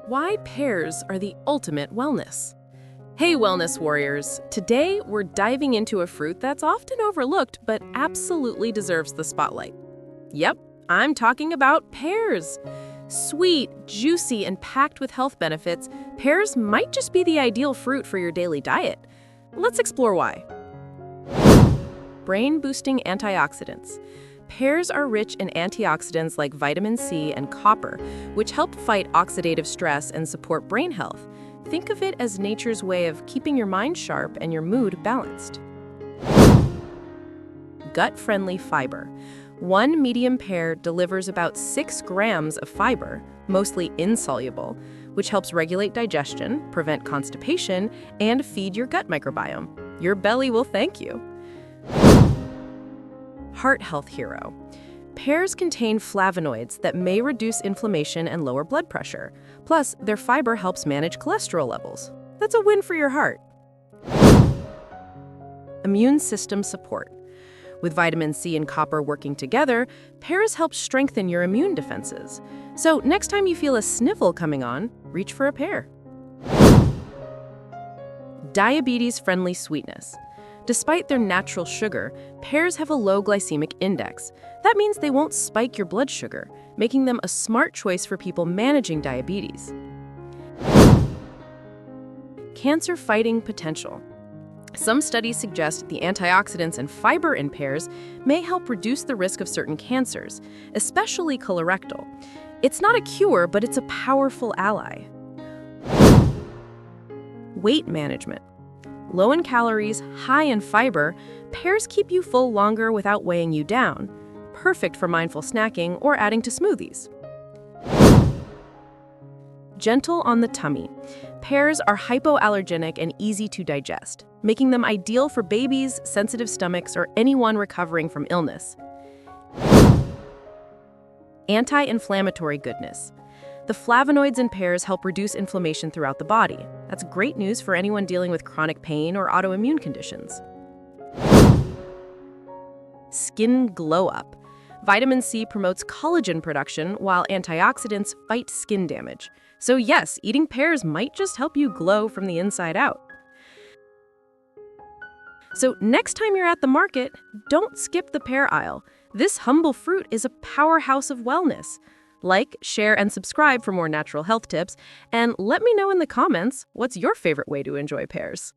Why pears are the ultimate wellness. Hey wellness warriors, today we're diving into a fruit that's often overlooked but absolutely deserves the spotlight. Yep, I'm talking about pears. Sweet, juicy, and packed with health benefits, pears might just be the ideal fruit for your daily diet. Let's explore why. Brain-boosting antioxidants. Pears are rich in antioxidants like vitamin C and copper, which help fight oxidative stress and support brain health. Think of it as nature's way of keeping your mind sharp and your mood balanced. Gut-friendly fiber. One medium pear delivers about 6 grams of fiber, mostly insoluble, which helps regulate digestion, prevent constipation, and feed your gut microbiome. Your belly will thank you. Heart health hero. Pears contain flavonoids that may reduce inflammation and lower blood pressure. Plus, their fiber helps manage cholesterol levels. That's a win for your heart. Immune system support. With vitamin C and copper working together, pears help strengthen your immune defenses. So next time you feel a sniffle coming on, reach for a pear. Diabetes-friendly sweetness. Despite their natural sugar, pears have a low glycemic index. That means they won't spike your blood sugar, making them a smart choice for people managing diabetes. Cancer-fighting potential. Some studies suggest the antioxidants and fiber in pears may help reduce the risk of certain cancers, especially colorectal. It's not a cure, but it's a powerful ally. Weight management. Low in calories, high in fiber, pears keep you full longer without weighing you down. Perfect for mindful snacking or adding to smoothies. Gentle on the tummy. Pears are hypoallergenic and easy to digest, making them ideal for babies, sensitive stomachs, or anyone recovering from illness. Anti-inflammatory goodness. The flavonoids in pears help reduce inflammation throughout the body. That's great news for anyone dealing with chronic pain or autoimmune conditions. Skin glow up. Vitamin C promotes collagen production, while antioxidants fight skin damage. So yes, eating pears might just help you glow from the inside out. So next time you're at the market, don't skip the pear aisle. This humble fruit is a powerhouse of wellness. Like, share, and subscribe for more natural health tips, and let me know in the comments what's your favorite way to enjoy pears.